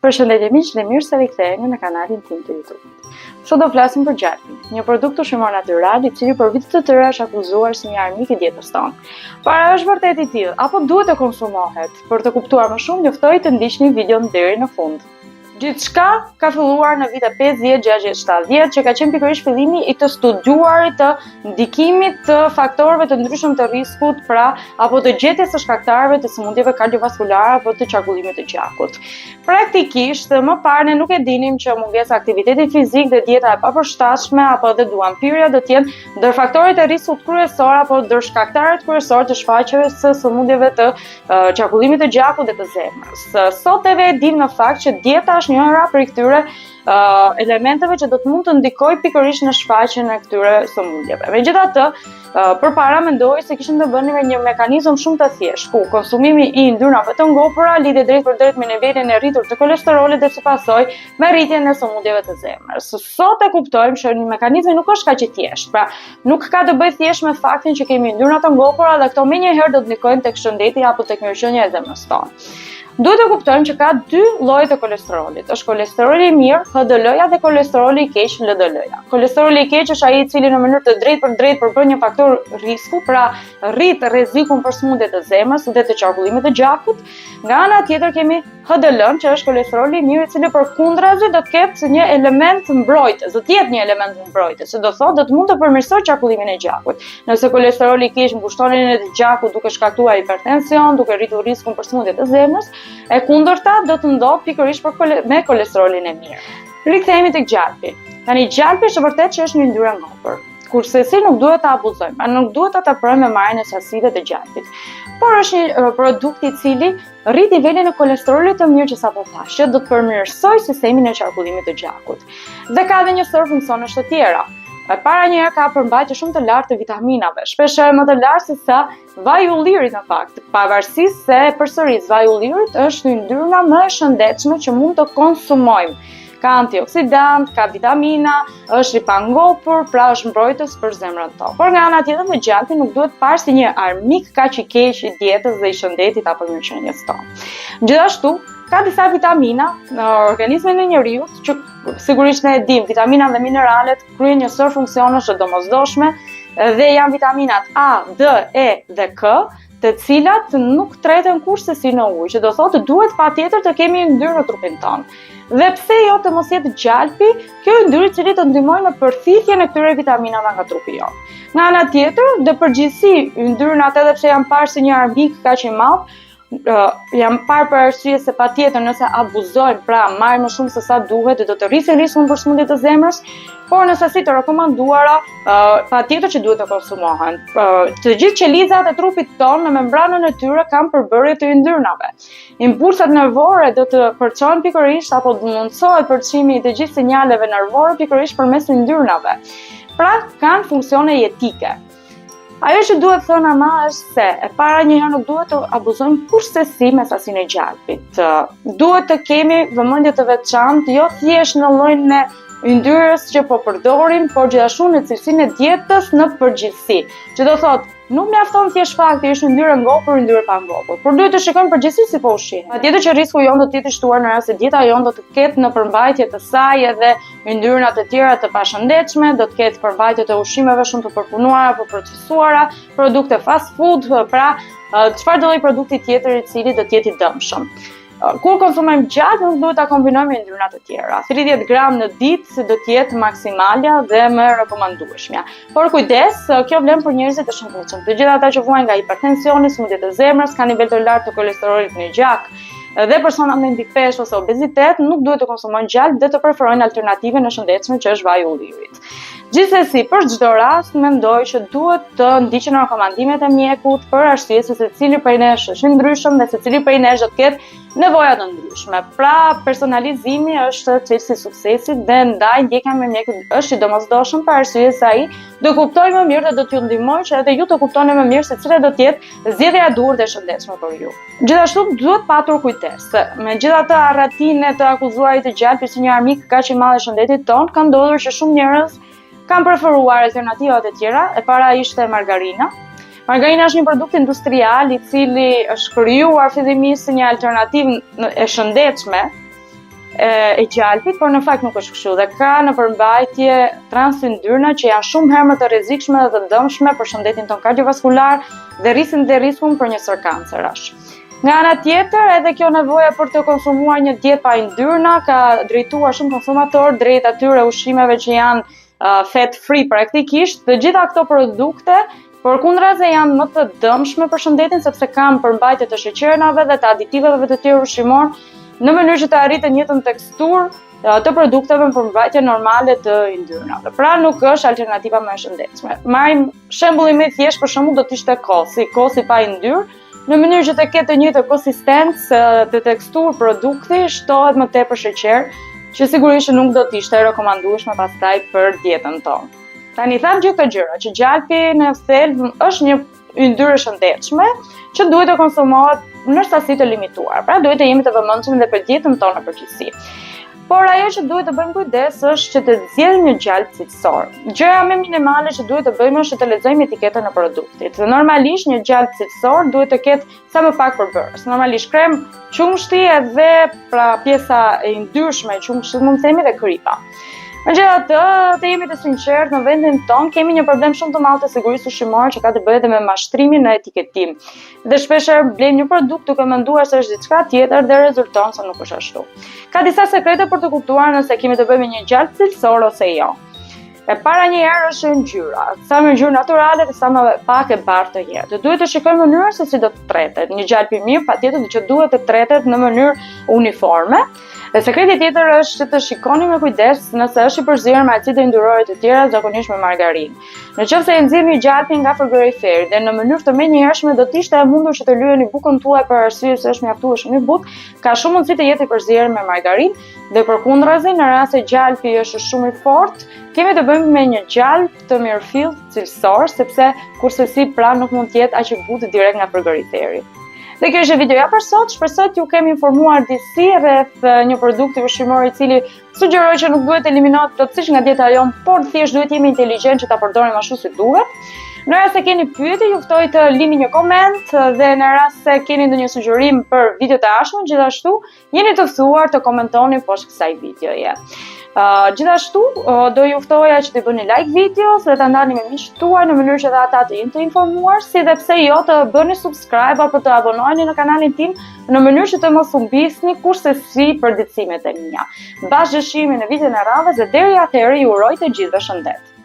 Përshëndetje miq dhe mirë se riktheheni në kanalin tim të YouTube. Sot do flasim për gjalpin, një produkt ushqimor natyral i cili për vite të tëra është akuzuar si një armik i dietës tonë. Para është vërtet i tillë apo duhet të konsumohet? Për të kuptuar më shumë, juftoj të ndiqni videon deri në fund. Gjithçka ka filluar në vite 50, 60, 70 që ka qenë pikërisht fillimi i të studiuarit të ndikimit të faktorëve të ndryshëm të riskut, pra apo të gjetjes së shkaktarëve të sëmundjeve kardiovaskulare apo të qarkullimit të gjakut. Praktikisht, më parë ne nuk e dinim që mungesa aktiviteti fizik dhe dieta e papërshtatshme apo edhe duanpirja do të jenë ndër faktorët e riskut kryesor apo ndër shkaktarët kryesorë të shfaqjes së sëmundjeve të qarkullimit të gjakut dhe të zemrës. Sot e dim në fakt që dieta është njëra prej këtyre elementeve që do të mund të ndikoj pikërisht në shfaqjen e këtyre sëmundjeve. Megjithatë, përpara mendoj se kishim të bënim me një mekanizëm shumë të thjeshtë, ku konsumimi i yndyrnave të ngopura lidhet drejt për drejt me nivelin e rritur të kolesterolit dhe së pasoj me rritjen e sëmundjeve të zemrës. Sot e kuptojmë që një mekanizmi nuk është kaq i thjeshtë, pra nuk ka të bëjë thjesht me faktin që kemi yndyrna të ngopura dhe këto menjëherë do të ndikojnë tek shëndeti apo tek mirëqenia e zemrës tonë. Duhet të kuptojmë që ka dy lloje të kolesterolit. Është kolesteroli i mirë, HDL-ja, dhe kolesteroli i keq, LDL-ja. Kolesteroli i keq është ai i cili në mënyrë të drejtë për drejtë përbën një faktor risku, pra rrit rrezikun për sëmundje të zemrës dhe të qarkullimit të gjakut. Nga ana tjetër kemi HDL-n, që është kolesteroli i mirë, i cili përkundrazi do të ketë një element mbrojtës, do të jetë një element mbrojtës, që do thotë do të mund të përmirësojë qarkullimin e gjakut. Nëse kolesteroli i keq mbushton nivelin e gjakut duke shkaktuar hipertension, duke rritur riskun për sëmundje të zemrës, e kundërta do të ndodhë pikërisht me kolesterolin e mirë. Rikthehemi tek gjalpi. Tani gjalpi është vërtet që është një yndyrë e ngopur. Kurse si nuk duhet ta abuzojmë, nuk duhet ta tepërojmë me marrjen e sasive të gjalpit. Por është një produkt i cili rrit nivelin e kolesterolit të mirë që sapo thash, që do të përmirësojë sistemin e qarkullimit të gjakut. Dhe ka edhe një sër funksionesh të tjera. Para njëherë ka përmbajtje shumë të lartë të vitaminave, shpeshherë më të lartë se sa vaji i ullirit në fakt, pavarësisht se përsëris vaji i ullirit është yndyrna më e shëndetshme që mund të konsumojmë. Ka antioksidant, ka vitamina, është i pangopur, pra është mbrojtës për zemrën tonë. Por nga ana tjetër, në gjalpi nuk duhet parë si një armik kaq i keq i dietës dhe i shëndetit apo mirëqenies tonë. Gjithashtu, ka disa vitamina në organizmin e njerëzit që sigurisht ne e dim, vitaminat dhe mineralet kryejnë një sër funksionesh të domosdoshme dhe janë vitaminat A, D, E dhe K, të cilat nuk treten kurrë si në ujë, që do thotë duhet patjetër të kemi yndyrë në trupin tonë. Dhe pse jo të mos jetë gjalpi, kjo yndyrë i cili të ndihmojë në përthithjen e këtyre vitaminave nga trupi jonë. Nga ana tjetër, në përgjithësi yndyrnat edhe pse janë parë si një armik kaq i madh, janë parë për arsye se patjetër nëse abuzojmë, pra marrim më shumë se sa duhet, do të rrisin riskun për sëmundje të zemrës, por në sasi të rekomanduara, patjetër që duhet të konsumohen. Të gjithë qelizat e trupit tonë në membranën e tyre kanë përbërje të yndyrnave. Impulsat nervore do të përçohen pikërisht apo mundsohet përçimi i të gjithë sinjaleve nervore pikërisht përmes yndyrnave. Pra kanë funksione jetike. Ajo që duhet thënë ama është se e para njëherë nuk duhet të abuzojmë kurrësesi me sasinë e gjalpit. Duhet të kemi vëmendje të veçantë, jo thjesht në llojin e yndyrës që po përdorim, por gjithashtu në cilësinë e dietës në përgjithësi. Që do thotë, nuk mjafton thjesht fakti është yndyrë ngopur, yndyrë pa ngopur, por duhet të shikojmë përgjithësisht si po ushqihet. Patjetër që risku jon do të jetë i shtuar në rast se dieta jon do të ketë në përmbajtje të saj edhe yndyrna të tjera të pashëndetshme, do të ketë përmbajtje të ushqimeve shumë të përpunuara apo procesuara, produkte fast food, pra çfarëdo lloj produkti tjetër i cili do të jetë i dëmshëm. Kur konsumojmë gjalp, nuk duhet ta kombinojmë me yndyrna të tjera. 30 gram në ditë do të jetë maksimalja dhe më e rekomandueshmja. Por kujdes, kjo vlen për njerëzit të shëndetshëm. Të gjithë ata që vuajnë nga hipertensioni, sëmundje të zemrës, kanë nivel të lartë të kolesterolit në gjak, dhe personat me mbikpesh ose obezitet nuk duhet të konsumojnë gjalp dhe të preferojnë alternative në shëndetshme që është vaji i ullirit. Gjithsesi, për çdo rast, mendoj që duhet të ndiqen rekomandimet e mjekut për arsye se secili prej nesh është i ndryshëm dhe secili prej nesh do të ketë nevoja të ndryshme. Pra, personalizimi është çelësi i suksesit dhe ndaj ndjekja me mjekun është i domosdoshëm për arsye se ai do kuptojë më mirë dhe do t'ju ndihmojë që edhe ju të kuptoni më mirë se cila do të jetë zgjedhja e duhur dhe e shëndetshme për ju. Gjithashtu duhet patur kujdes. Megjithatë, arratinë të akuzuarit të gjalpit si një armik kaq i madh i shëndetit tonë, ka ndodhur që shumë njerëz kanë preferuar alternativat e tjera. E para ishte margarina. Margarina është një produkt industrial i cili është krijuar fillimisht si një alternativë e shëndetshme e gjalpit, por në fakt nuk është kështu dhe ka në përmbajtje transyndyna që janë shumë herë më të rrezikshme dhe të dëmshme për shëndetin ton kardiovaskular dhe riskun për një sër kancerash. Nga ana tjetër, edhe kjo nevoja për të konsumuar një dietë pa yndyrna ka drejtuar shumë konsumator drejt atyre ushqimeve që janë fat free praktikisht. Të gjitha këto produkte përkundrazi janë më të dëmshme për shëndetin sepse kanë përmbajtje të sheqernave dhe të aditiveve të tjerë ushqimor në mënyrë që të arritën një teksturë të produkteve në përmbajtje normale të yndyrnave. Pra nuk është alternativa më e shëndetshme. Marrim shembullin më thjesht, për shembull do të ishte kosi pa yndyr, në mënyrë që të ketë një të konsistencë të teksturë produkti, shtohet më tepër sheqer, që sigurisht nuk do të ishte rekomandueshme pastaj për dietën tonë. Tani tham gjithë këto gjëra, që gjalpi në thelb është një yndyrë e shëndetshme që duhet të konsumohet në sasi të limituar. Pra duhet të jemi të vëmendshëm edhe për dietën tonë në përgjithësi. Por ajo që duhet të bëjmë kujdes është që të zgjedhim një gjalp cilësor. Gjëja më minimale që duhet të bëjmë është të lexojmë etiketën e produktit. Normalisht një gjalp cilësor duhet të ketë sa më pak përbërës. Normalisht krem, qumshti edhe pra pjesa e yndyrshme e qumshtit mund të themi dhe krypa. Megjithatë, të jemi të sinqertë, në vendin tonë kemi një problem shumë të madh të sigurisë ushqimore që ka të bëjë edhe me mashtrimin në etiketim. Dhe shpeshherë blejmë një produkt duke menduar se është diçka tjetër dhe rezulton se nuk është ashtu. Ka disa sekrete për të kuptuar nëse kemi të bëjmë me një gjalp cilësor ose jo. E para njëherë është ngjyra, sa më ngjyrë natyrale dhe sa më pak e bardhë të jetë. Duhet të shikojmë mënyrën se si do të tretet. Një gjalp i mirë patjetër që duhet të tretet në mënyrë uniforme. Dhe sekreti tjetër është që të shikoni me kujdes nëse është i përzier me acide yndyrore të tjera, zakonisht me margarinë. Nëse e nxjerrni gjalpin nga frigoriferi dhe në mënyrë të menjëhershme do të ishte e mundur që të lyheni bukën tuaj për arsye se është mjaftueshëm i butë, ka shumë mundësi të jetë i përzier me margarinë dhe përkundrazi në rast se gjalpi është shumë i fortë, kemi të bëjmë me një gjalp të mirëfillt cilësor, sepse kurse pra nuk mund të jetë aq i butë direkt nga frigoriferi. Dhe kjo është videoja për sot, shpresoj t'ju kemi informuar disi rreth një produkti ushqimor i cili sugjeroj që nuk duhet eliminohet plotësisht nga dieta jon, por thjesht duhet jemi inteligjent që ta përdorim ashtu si duhet. Në rast se keni pyetje, ju ftoj të lini një koment dhe në rast se keni ndonjë sugjerim për video të ardhshme, gjithashtu jeni të ftuar të komentoni poshtë kësaj videoje. Gjithashtu do ju ftoja që të bëni like videos dhe ta ndani me miqtë tuaj në mënyrë që dhe ata të jenë të informuar, si dhe pse jo të bëni subscribe apo të abonoheni në kanalin tim në mënyrë që të mos humbisni kursesi përditësimet e mia. Bashkë dëshirimi në videon e radhës dhe deri atëherë ju uroj të gjithëve shëndet.